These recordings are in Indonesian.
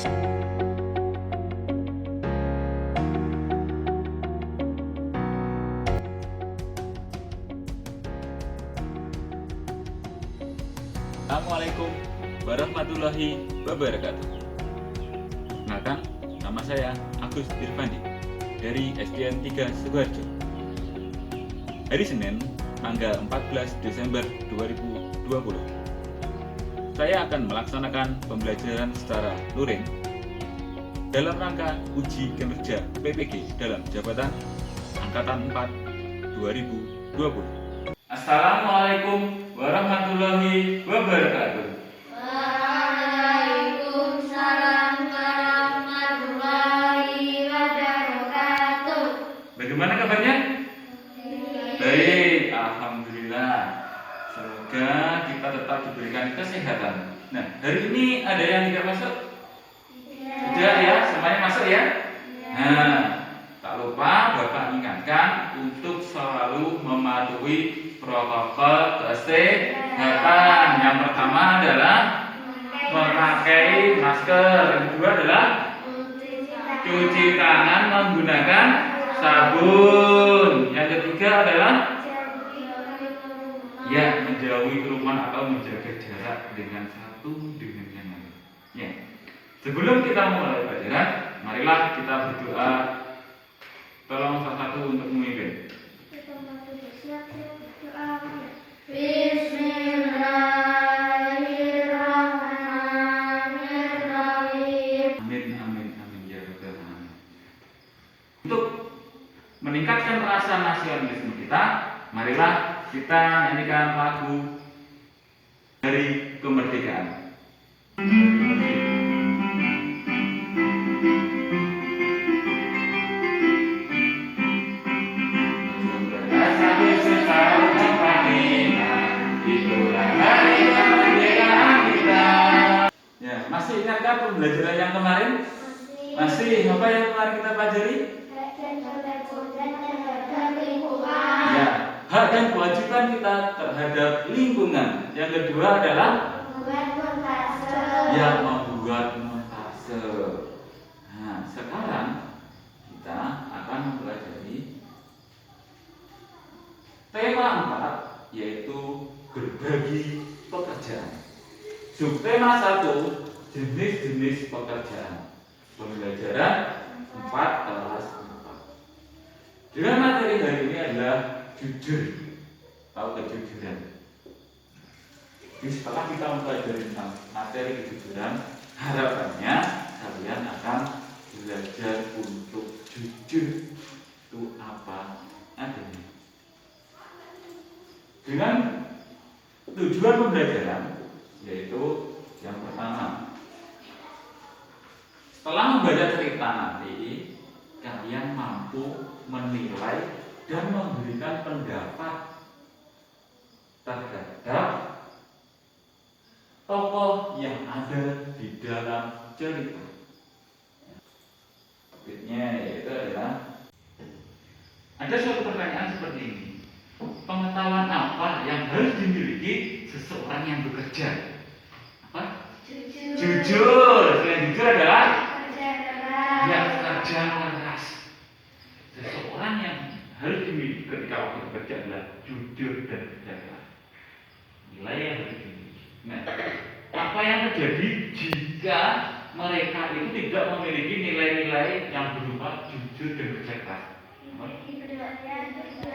Assalamualaikum warahmatullahi wabarakatuh. Perkenalkan, nama saya Agus Irfandi dari SDN 3 Sukoharjo. Hari Senin, tanggal 14 Desember 2020, saya akan melaksanakan pembelajaran secara luring dalam rangka uji kinerja PPG dalam jabatan Angkatan 4 2020. Assalamualaikum warahmatullahi wabarakatuh. Waalaikumsalam warahmatullahi wabarakatuh. Bagaimana kabarnya? Baik, alhamdulillah. Semoga kita tetap diberikan kesehatan. Nah, hari ini ada yang tidak masuk? Tidak ya, semuanya masuk ya? Nah, tak lupa Bapak ingatkan untuk selalu mematuhi protokol kesehatan. Yang pertama adalah memakai masker. Yang kedua adalah cuci tangan menggunakan sabun. Yang ketiga adalah menjauhi kerumunan atau menjaga jarak dengan satu dengan yang lain. Ya. Sebelum kita mulai pelajaran, marilah kita berdoa. Tolong salah satu untuk memimpin. Bismillahirrahmanirrahim. Amin ya rabbal alamin. Untuk meningkatkan rasa nasionalisme kita, marilah kita nyanyikan lagu dari kemerdekaan. Masih ingatkah pembelajaran yang kemarin? Masih. Apa yang kemarin kita pelajari? Ya, hak dan kewajiban kita terhadap lingkungan. Yang kedua adalah membuat montase. Nah, sekarang kita akan mempelajari tema 4, yaitu berbagi pekerjaan. Subtema 1, jenis-jenis pekerjaan. Pembelajaran 4 kelas 4. Dengan materi hari ini adalah jujur atau kejujuran. Jadi setelah kita mempelajari tentang materi kejujuran, harapannya kalian akan belajar untuk jujur itu apa adanya. Dengan tujuan pembelajaran yaitu yang pertama, setelah membaca cerita nanti, kalian mampu menilai dan memberikan pendapat terhadap tokoh yang ada di dalam cerita. Topiknya yaitu adalah, ada suatu pertanyaan seperti ini. Pengetahuan apa yang harus dimiliki seseorang yang bekerja? Apa? Jujur. Selain jujur adalah kerja keras. Seseorang yang harus dimiliki ketika waktu bekerja adalah jujur dan kerja keras. Nilai yang harus dimiliki. Nah, apa yang terjadi jika mereka itu tidak memiliki nilai-nilai yang berupa jujur dan kerja keras?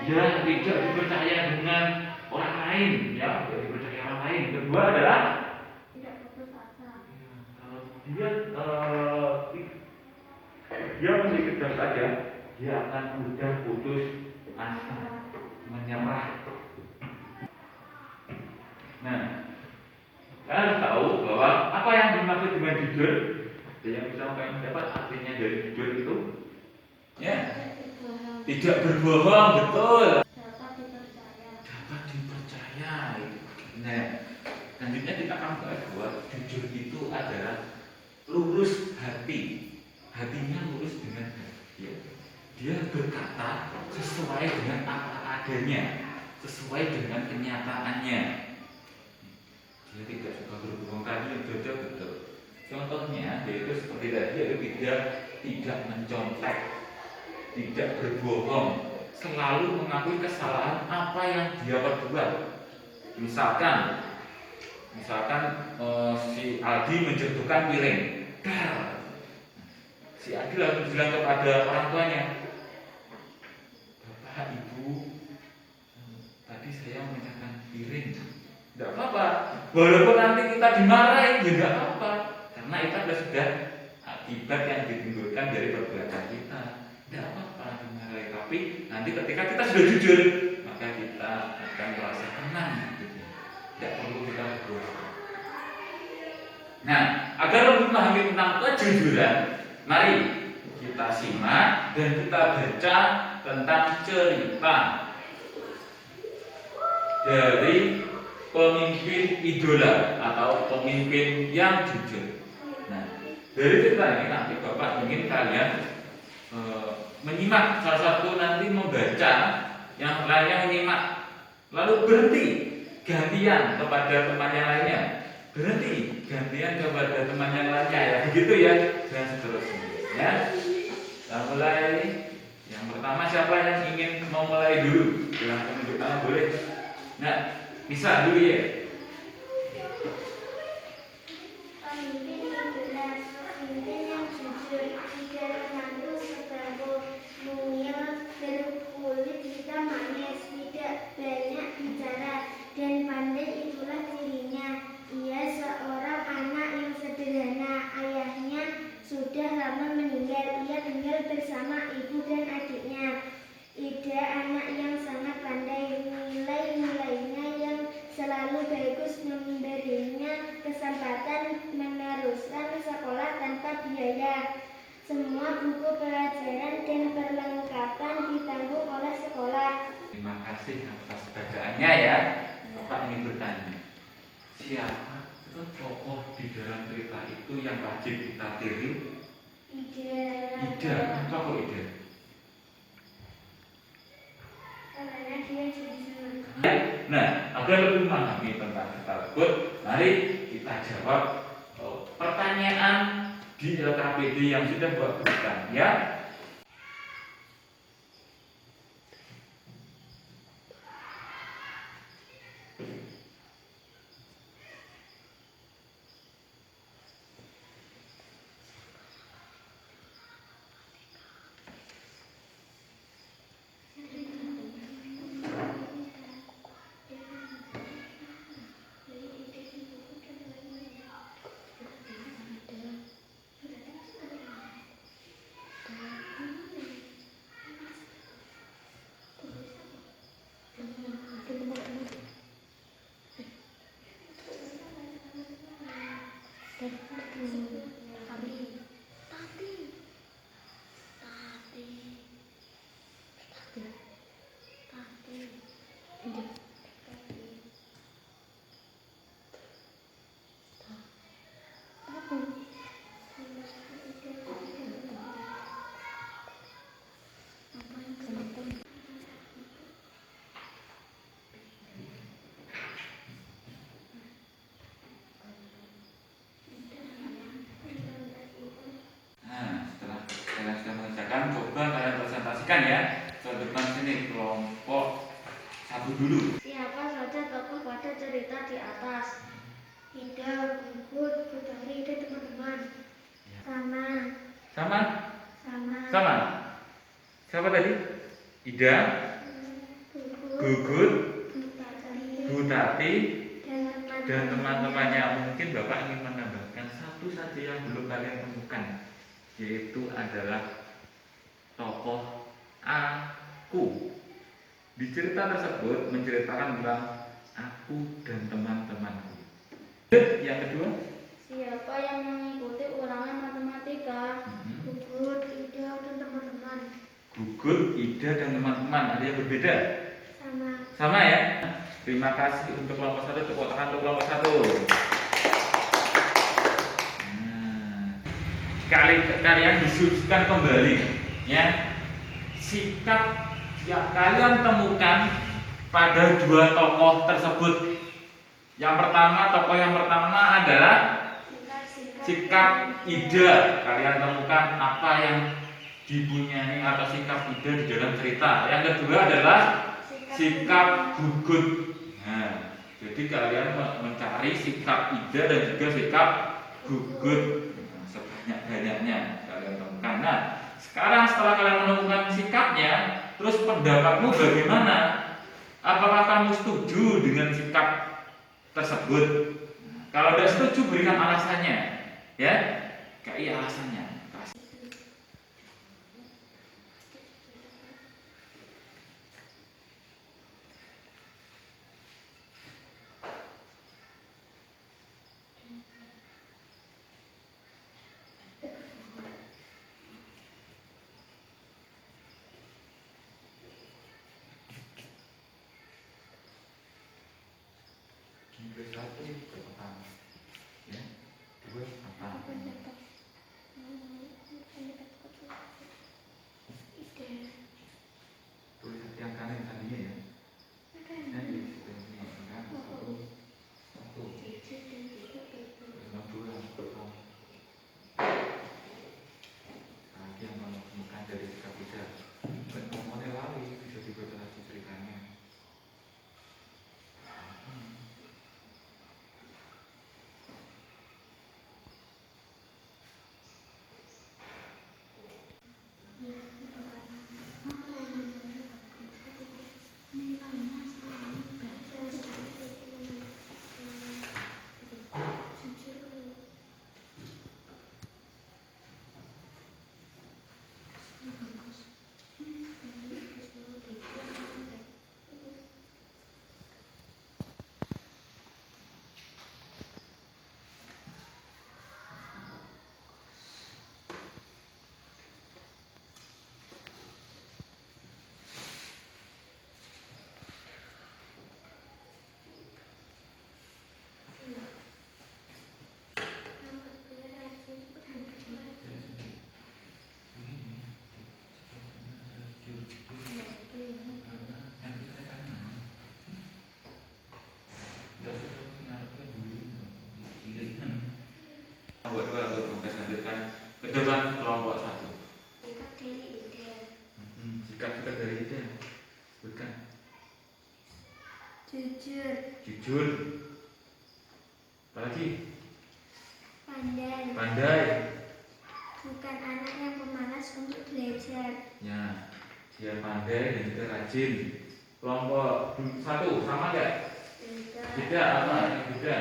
Ya, tidak dipercaya dengan orang lain, ya, tidak dipercaya orang lain. Kedua adalah dia masih kejam saja, dia akan mudah putus asa, menyerah. Nah, kalian harus tahu bahwa apa yang dimaksud dengan jujur, ada yang bisa mendapat artinya dari jujur itu, ya, tidak berbohong, betul. Dapat dipercaya. Nah, selanjutnya kita akan bahas bahwa jujur itu adalah lurus hati. Hatinya lurus dengan hati. Dia berkata sesuai dengan apa adanya, sesuai dengan kenyataannya. Dia tidak suka berbohong, tadi betul. Contohnya yaitu seperti seperti tadi itu tidak mencontek, tidak berbohong, selalu mengakui kesalahan apa yang dia perbuat. Misalkan si Aldi menjatuhkan piring, dar. Si Aldi lalu bilang kepada orang tuanya, Bapak Ibu, tadi saya memecahkan piring. Tidak apa-apa, walaupun nanti kita dimarahin, ya tidak apa-apa, karena itu adalah sudah akibat yang ditimbulkan dari perbuatan kita. Tidak apa-apa dimarahin, tapi nanti ketika kita sudah jujur, maka kita akan merasa tenang. Tidak perlu kita berbohong. Nah, agar lebih memahami tentang kejujuran, mari kita simak dan kita baca tentang cerita dari pemimpin idola atau pemimpin yang jujur. Nah, dari cerita ini nanti Bapak ingin kalian menyimak, salah satu nanti membaca, yang lainnya menyimak, lalu berhenti gantian kepada teman yang lainnya, berhenti gantian kepada teman yang lainnya, ya begitu ya, dan seterusnya ya. Kita mulai. Yang pertama, siapa yang ingin mau mulai dulu? Silahkan tunjuk tangan, boleh. Nah, bisa dulu ya. Pemimpin idola, pemimpin yang jujur, tidak mengaku sebagus mungil, berkulit hitam manis, tidak banyak bicara, dan pandai itulah cirinya. Ia seorang anak yang sederhana, ayahnya sudah lama meninggal, ia tinggal bersama ibu dan adiknya. Ida anak yang sangat pandai, nilai-nilainya yang selalu bagus memberinya kesempatan meneruskan sekolah tanpa biaya. Semua buku pelajaran dan perlengkapan ditanggung oleh sekolah. Terima kasih atas bacaannya ya. Bapak ingin bertanya, siapa itu tokoh di dalam cerita itu yang wajib kita tiru? Ida. Kenapa kok Ida? Karena dia jujur. Nah, agar lebih memahami tentang cerita tersebut, mari kita jawab pertanyaan di LKPD yang sudah Bapak berikan ya. Coba kalian presentasikan ya. Ke depan sini, kelompok satu dulu. Siapa saja tokoh pada cerita di atas? Ida, Gugut, Putari, dan teman-teman. Sama. Sama? Sama. Sama? Siapa tadi? Ida, Gugut, Butati, dan teman-temannya. Mungkin Bapak ingin menambahkan satu saja yang belum kalian temukan, yaitu adalah tokoh aku. Di cerita tersebut menceritakan tentang aku dan teman-temanku. Yang kedua, Siapa yang mengikuti ulangan matematika? Gugut, Ida, dan teman-teman. Gugut, Ida, dan teman-teman. Ada yang berbeda? Sama. Sama ya? Terima kasih untuk kelompok satu. Tepuk tangan untuk kelompok satu. Kalian disusun kembali ya sikap yang kalian temukan pada dua tokoh tersebut. Yang pertama, tokoh yang pertama adalah sikap Ida. Kalian temukan apa yang dipunyai atau sikap Ida di dalam cerita. Yang kedua adalah sikap gugut. Nah, jadi kalian mencari sikap Ida dan juga sikap gugut. Nah, sebanyak-banyaknya kalian temukan. Nah, sekarang setelah kalian menemukan sikapnya, terus pendapatmu bagaimana? Apakah kamu setuju dengan sikap tersebut? Kalau tidak setuju, berikan alasannya, ya. Kayak alasannya. Satu apa? Ya, dua apa? Tulis yang kanan tadinya ya. Nanti ini kan satu, dua, lagi yang menemukan dari sikap Ida. Ngomongnya lari bisa dibaca lagi ceritanya. Kelompok dua untuk tugas lanjutkan ke depan kelompok satu. Sikap dari Ida. Sikap dari Ida, bukan? Jujur. Jujur. Apalagi? Pandai. Pandai. Bukan anak yang pemalas untuk belajar. Ya, dia pandai dan juga rajin. Kelompok satu sama nggak? Beda apa? Beda.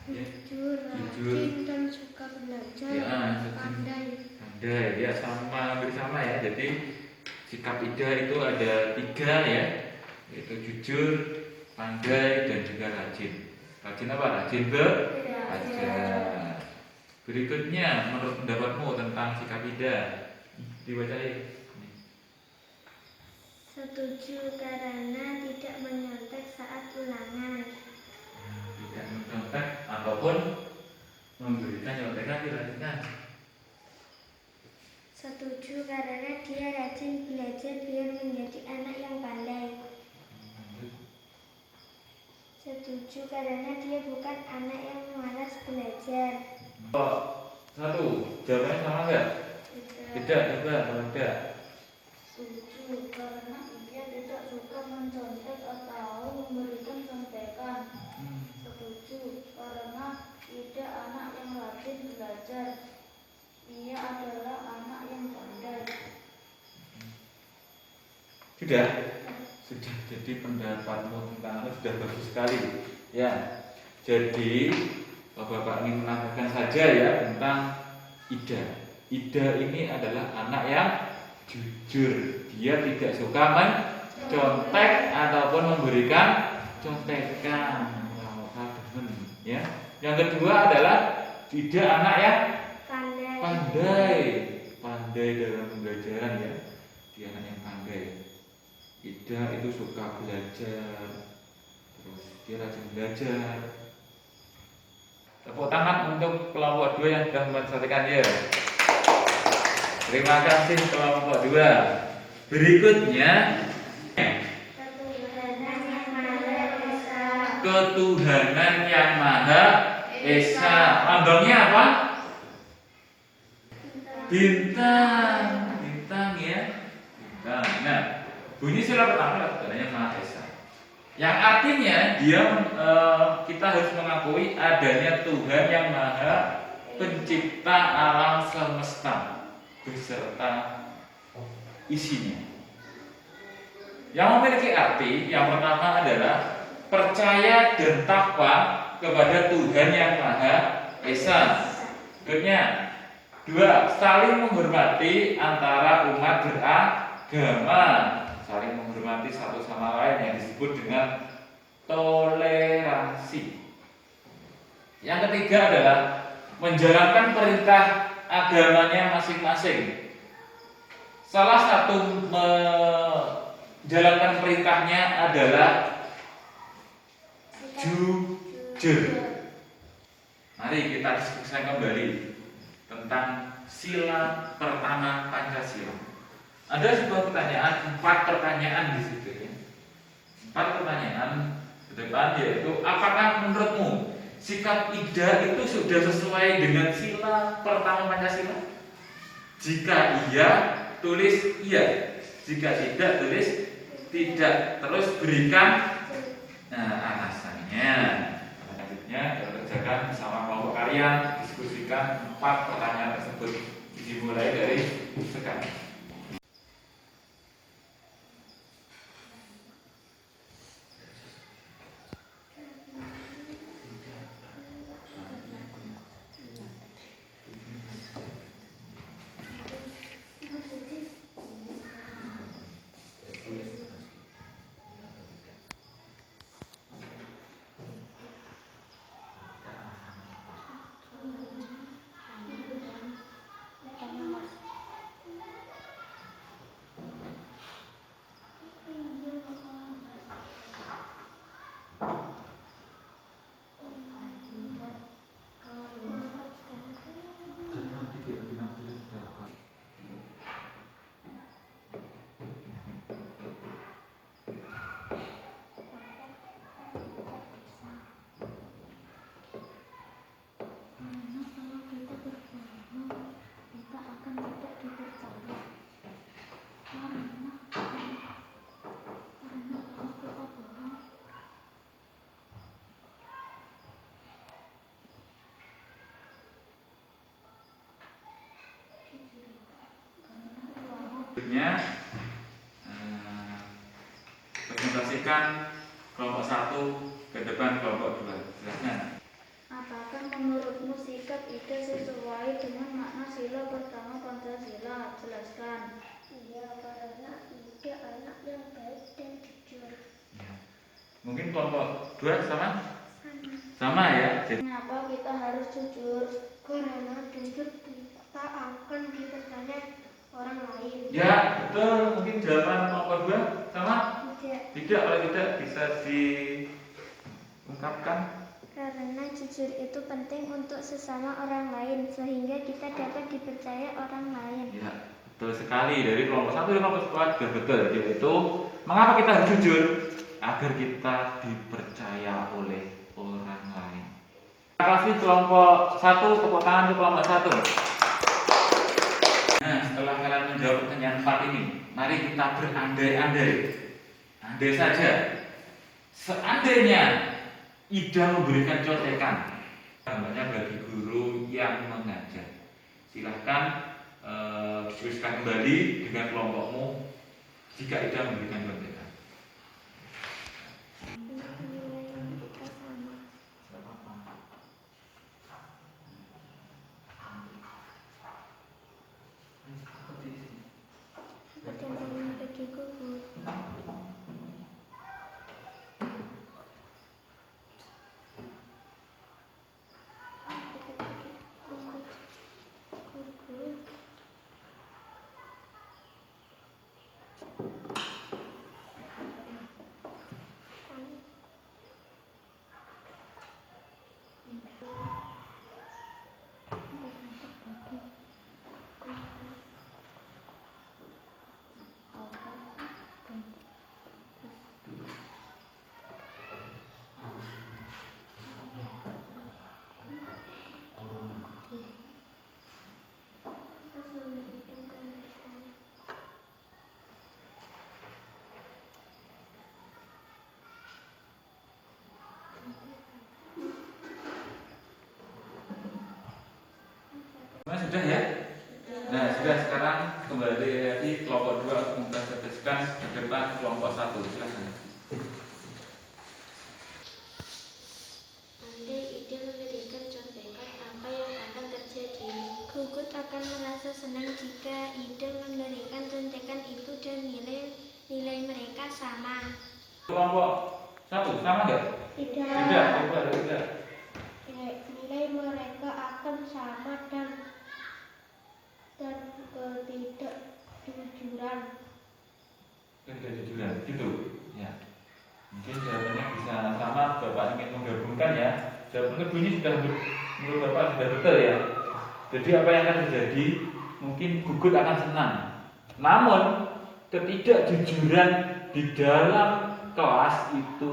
Ya. Jujur, rajin dan suka belajar. Ya, pandai. Pandai, ya sama hampir sama ya. Jadi sikap Ida itu ada 3 ya, yaitu jujur, pandai dan juga rajin. Rajin apa? Rajin belajar. Berikutnya, menurut pendapatmu tentang sikap Ida, dibacain. Setuju karena tidak menyontek saat ulangan. Tidak menyontek ataupun memberikan nyontekan dilanjutkan. Setuju karena dia rajin belajar biar menjadi anak yang pandai. Setuju karena dia bukan anak yang malas belajar. Satu, jawabannya sama nggak? Tidak, coba kalau tidak. Setuju karena dia tidak suka mencontek atau memberikan contekan. Setuju karena tidak anak yang rajin belajar. Ia adalah anak yang pandai. Sudah? Sudah, jadi pendapatmu tentang itu sudah bagus sekali. Ya, jadi Bapak ingin menambahkan saja ya tentang Ida. Ida ini adalah anak yang jujur. Dia tidak suka mencontek ataupun memberikan contekan. Ya. Yang kedua adalah Ida anak yang pandai dalam pembelajaran ya. Dia anak yang pandai. Ida itu suka belajar, terus dia rajin belajar. Tepuk tangan untuk kelompok 2 yang sudah memperhatikan dia. Terima kasih kelompok 2. Berikutnya Ketuhanan yang Maha Esa. Lambangnya apa? Bintang, bintang ya, bintang. Nah, bunyi sila pertama adalah Tuhan yang Maha Esa. Yang artinya kita harus mengakui adanya Tuhan yang Maha Pencipta alam semesta beserta isinya. Yang memiliki arti yang pertama adalah percaya dan takwa kepada Tuhan yang Maha Esa. Berikutnya, 2. Saling menghormati antara umat beragama, saling menghormati satu sama lain yang disebut dengan toleransi. Yang ketiga adalah menjalankan perintah agamanya masing-masing. Salah satu menjalankan perintahnya adalah jujur. Mari kita diskusikan kembali tentang sila pertama Pancasila. Ada sebuah pertanyaan, 4 pertanyaan di situ ya. 4 pertanyaan ke depan, yaitu apakah menurutmu sikap Ida itu sudah sesuai dengan sila pertama Pancasila? Jika iya, tulis iya. Jika tidak, tulis tidak. Terus berikan alasannya. Selanjutnya kita kerjakan bersama kelompok kalian, diskusikan 4 pertanyaan tersebut. Dimulai dari sekarang. Berikutnya presentasikan kelompok 1 ke depan kelompok 2. Silakan. Apakah menurutmu sikap Ida sesuai dengan makna sila pertama Pancasila? Jelaskan. Iya, karena Ida anak yang baik dan jujur. Ya. Mungkin kelompok 2 sama? Sama ya. Kenapa kita harus jujur? Karena jujur kita akan dipercaya orang lain. Ya, betul. Mungkin jawaban kelompok 2 sama? Tidak. Tidak, kalau tidak bisa diungkapkan. Karena jujur itu penting untuk sesama orang lain, sehingga kita dapat dipercaya orang lain. Ya, betul sekali. Dari kelompok 1 dan kelompok 2 juga betul. Yaitu, mengapa kita harus jujur? Agar kita dipercaya oleh orang lain. Terima kasih kelompok 1, tepuk tangan untuk kelompok 1. Nah, setelah kalian menjawab pertanyaan 4 ini, mari kita berandai-andai. Andai saja, seandainya Ida memberikan contekan, namanya bagi guru yang mengajar. Silahkan diskusikan kembali dengan kelompokmu jika Ida memberikan contekan. sudah ya? Nah, sudah, sekarang kembali lagi kelompok 2 untuk memperhatikan ke depan kelompok 1. Silakan. Andai ide memberikan contekan apa yang akan terjadi. Gugut akan merasa senang jika ide memberikan contekan itu dan nilai mereka sama. Kelompok 1 sama nggak? Tidak, coba tidak. Nilai mereka akan sama dan ketidakjujuran. Ketidakjujuran, gitu. Ya. Mungkin jawabannya bisa sama. Bapak ingin menggabungkan ya. Jawaban bunyi sudah menurut Bapak sudah betul ya. Jadi apa yang akan terjadi? Mungkin gugut akan senang. Namun ketidakjujuran di dalam kelas itu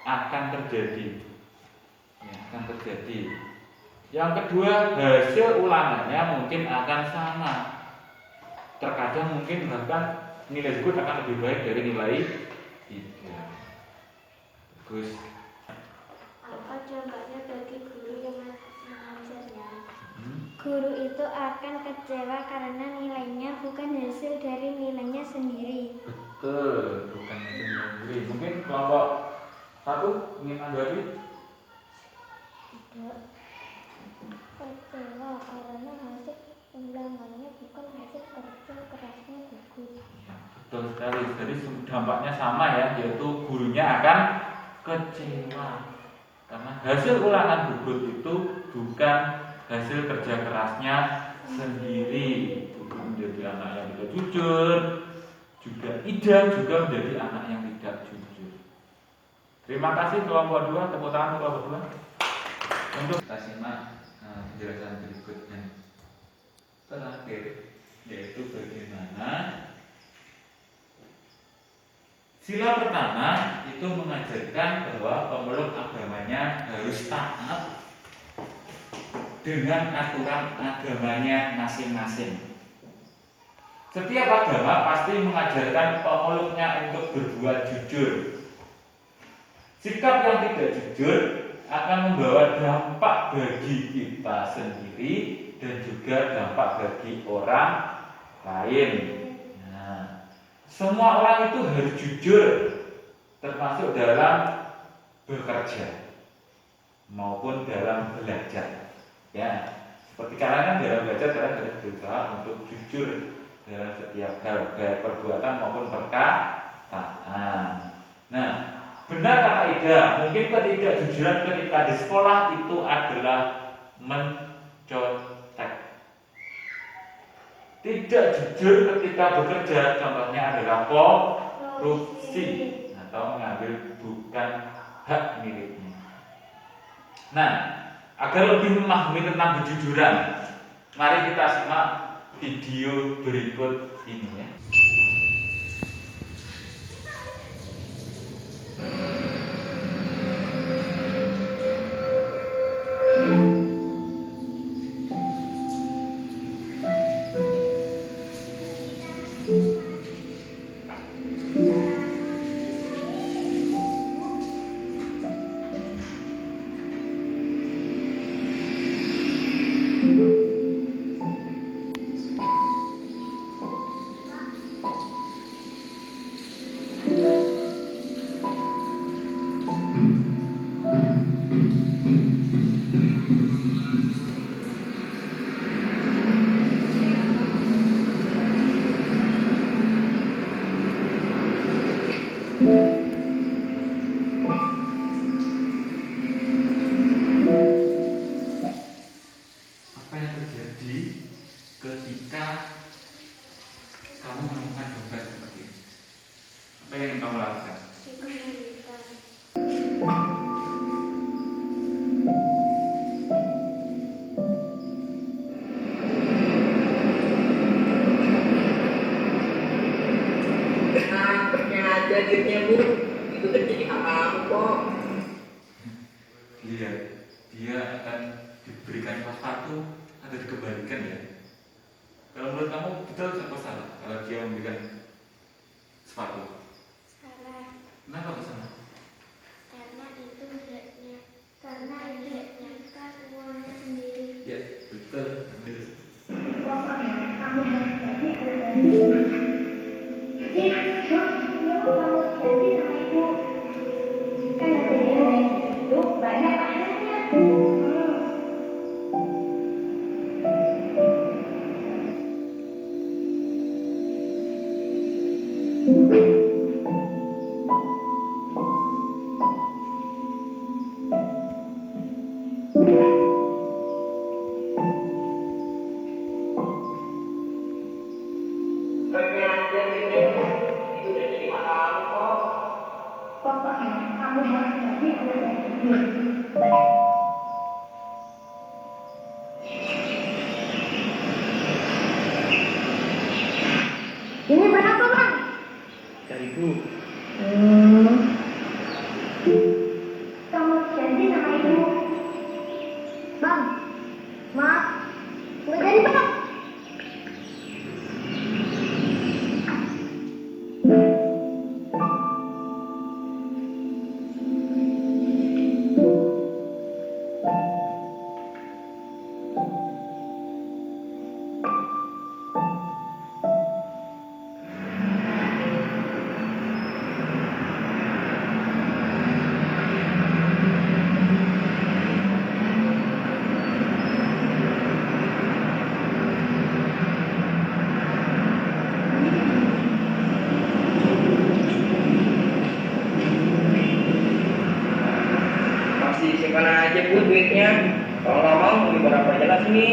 akan terjadi. Ya, akan terjadi. Yang kedua, hasil ulangannya mungkin akan sama. Terkadang mungkin bahkan nilai gugut akan lebih baik dari nilai 3. Bagus. Apa dampaknya bagi guru yang mengajarnya? Guru itu akan kecewa karena nilainya bukan hasil dari nilainya sendiri. Betul, bukan nilai sendiri. Mungkin kelompok 1 ingin menanggapi? Tidak. Kecewa karena hasil ulangannya bukan hasil kerja kerasnya gugus. Ya, betul sekali. Jadi dampaknya sama ya, yaitu gurunya akan kecewa karena hasil ulangan gugut itu bukan hasil kerja kerasnya sendiri. Gugut menjadi anak yang tidak jujur, juga Ida juga menjadi anak yang tidak jujur. Terima kasih kelompok 2, tepuk tangan kelompok 2. Untuk kita simak penjelasan berikutnya. Terakhir, yaitu bagaimana sila pertama itu mengajarkan bahwa pemeluk agamanya harus taat dengan aturan agamanya masing-masing. Setiap agama pasti mengajarkan pemeluknya untuk berbuat jujur. Sikap yang tidak jujur akan membawa dampak bagi kita sendiri dan juga dampak bagi orang lain. Nah, semua orang itu harus jujur, termasuk dalam bekerja maupun dalam belajar. Ya, seperti kalian dalam belajar kalian harus berusaha untuk jujur dalam setiap hal, baik perbuatan maupun perkataan. Nah, benar kata Ida, mungkin ketidakjujuran ketika di sekolah itu adalah mencontek. Tidak jujur ketika bekerja, contohnya adalah korupsi atau mengambil bukan hak miliknya. Nah, agar lebih memahami tentang kejujuran, mari kita simak video berikut ini ya. Apa yang terjadi ketika kamu menemukan gambar seperti ini? Apa yang kamu lakukan? Belajarnya Bu, itu terjadi hak kamu kok. Dia akan diberikan sepatu atau dikembalikan ya. Kalau menurut kamu betul atau salah kalau dia memberikan sepatu? Salah, Kenapa kok salah? karena itu haknya. Karena itu haknya kan uangnya sendiri. Ya betul. kamu harus jadi anak jadi kamu jadi sama ibu kan jadi anak itu banyak pahalanya. Perjalanan itu udah jadi malam kok. Pokoknya kamu harus jadi anak baik. Ini berapa bang? Dari ibu. Kamu janji sama ibu. Bang, maaf, nggak jadi bang. Masih simpan aja bu duitnya. Kalau nggak mau berapa aja lah sini.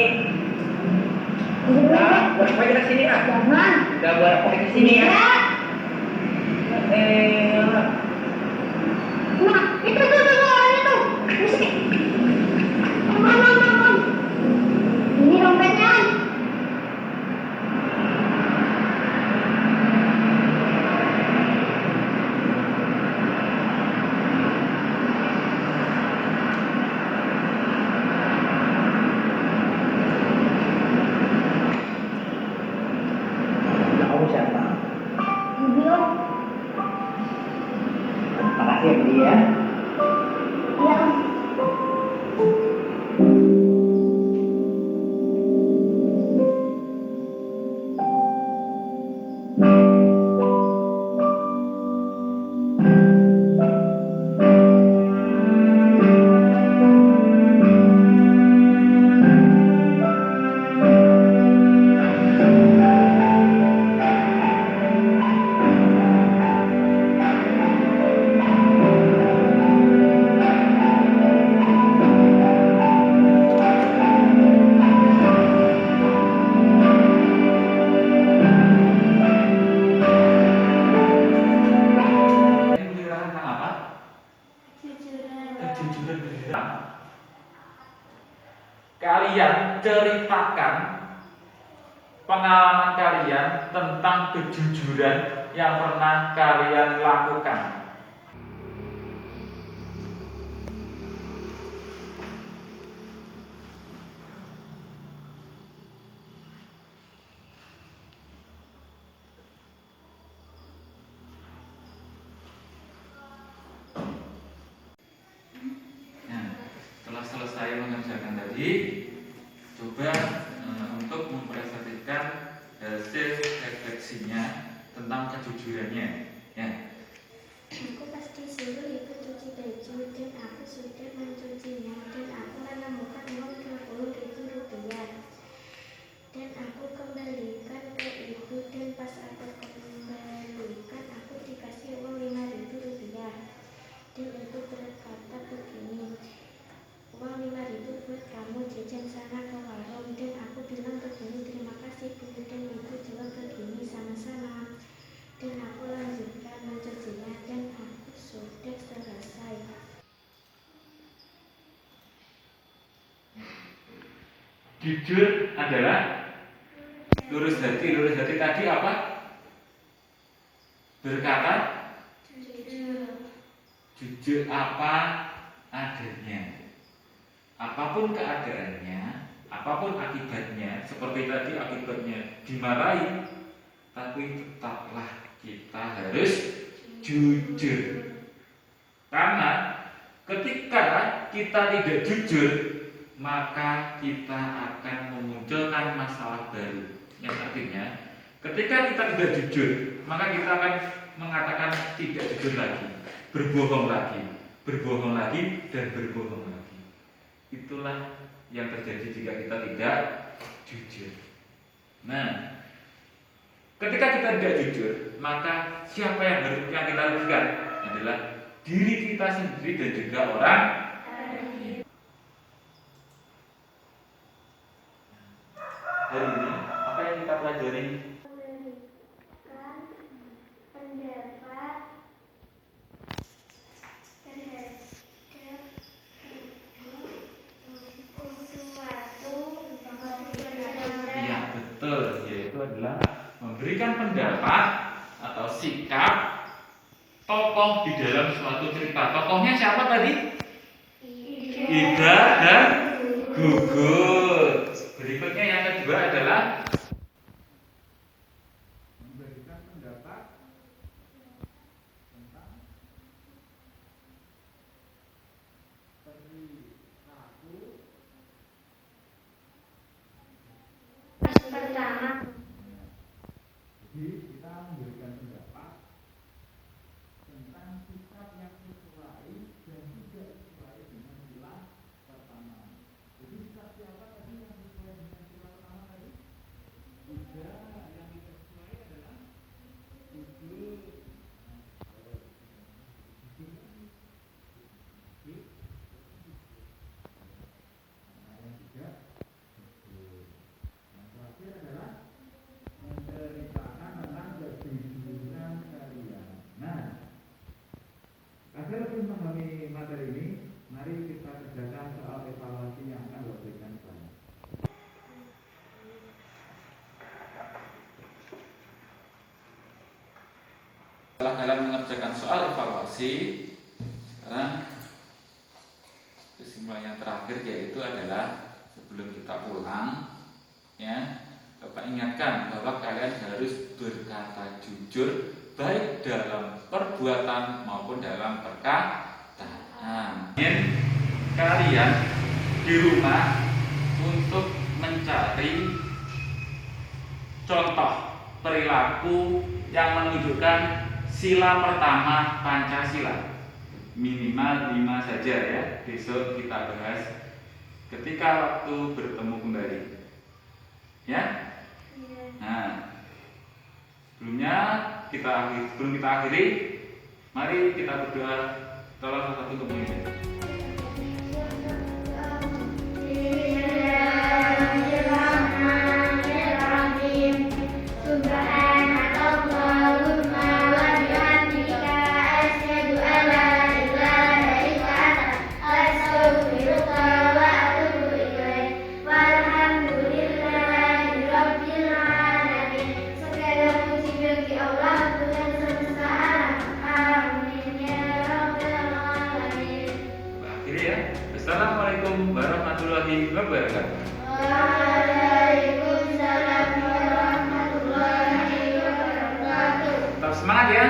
Nah, berapa aja lah sini ah. Jangan. Udah berapa aja sini ya. Nah, itu orang itu. Musik. Mam. Ini dompetnya. Tahu siapa? Video. Makasih ya Bu ya. Iya. Ini menceritakan tentang apa? Kejujuran. Kejujuran bergerak. Kalian ceritakan pengalaman kalian tentang kejujuran yang pernah kalian lakukan. Nah, setelah selesai mengerjakan tadi, coba untuk mempresentasikan hasil refleksinya tentang kejujurannya. Ya, Aku pasti suruh ibu cuci baju dan aku sudah mencucinya dan aku menemukan uang 20.000 rupiah dan aku kembalikan ke ibu dan pas aku kembalikan aku dikasih uang 5.000 rupiah dan ibu berkata begini, uang 5.000 buat kamu jajan sana ke warung dan aku bilang begini, terima kasih bu, dan ibu jawab begini, sama-sama. Dan aku lanjutkan mencucinya dan aku sudah selesai. jujur adalah lurus hati. Lurus hati tadi apa? Berkata jujur apa adanya. Apapun keadaannya, apapun akibatnya, seperti tadi akibatnya dimarahi, tapi tetaplah kita harus jujur. Karena ketika kita tidak jujur, maka kita akan memunculkan masalah baru. Yang artinya ketika kita tidak jujur, maka kita akan mengatakan tidak jujur lagi, berbohong lagi, berbohong lagi, dan berbohong lagi. Itulah yang terjadi jika kita tidak jujur. Nah, ketika kita tidak jujur, maka siapa yang harus yang kita rugikan adalah diri kita sendiri dan juga orang lain. Hari ini apa yang kita pelajari? Memberikan pendapat terhadap sesuatu Iya, betul, yaitu adalah memberikan pendapat atau sikap tokoh di dalam suatu cerita. Tokohnya siapa tadi? Ida dan Gugut. Berikutnya yang kedua adalah memberikan pendapat tentang perilaku. pertama. Jadi kita memberikan pendapat tentang sikap yang sesuai dan tidak sesuai dengan sila pertama. Jadi sikap siapa tadi yang sesuai dengan sila pertama tadi? Tiga. Yang tidak sesuai adalah tujuh. Yang tiga, yang terakhir adalah menceritakan tentang kejujuran kalian. Nah, agar lebih memahami materi ini, mari kita kerjakan soal evaluasi yang akan diberikan kepada. Setelah kalian mengerjakan soal evaluasi, sekarang kesimpulan yang terakhir yaitu adalah sebelum kita pulang, ya, Bapak ingatkan bahwa kalian harus berkata jujur baik dalam perbuatan maupun dalam perkataan. Kalian di rumah untuk mencari contoh perilaku yang menunjukkan sila pertama Pancasila. Minimal 5 saja ya. Besok kita bahas ketika waktu bertemu kembali. Ya? Nah, sebelum kita akhiri, mari kita berdoa. Tolong satu untuk mengingat. Assalamualaikum warahmatullahi wabarakatuh. Waalaikumsalam warahmatullahi wabarakatuh. Tetap semangat ya.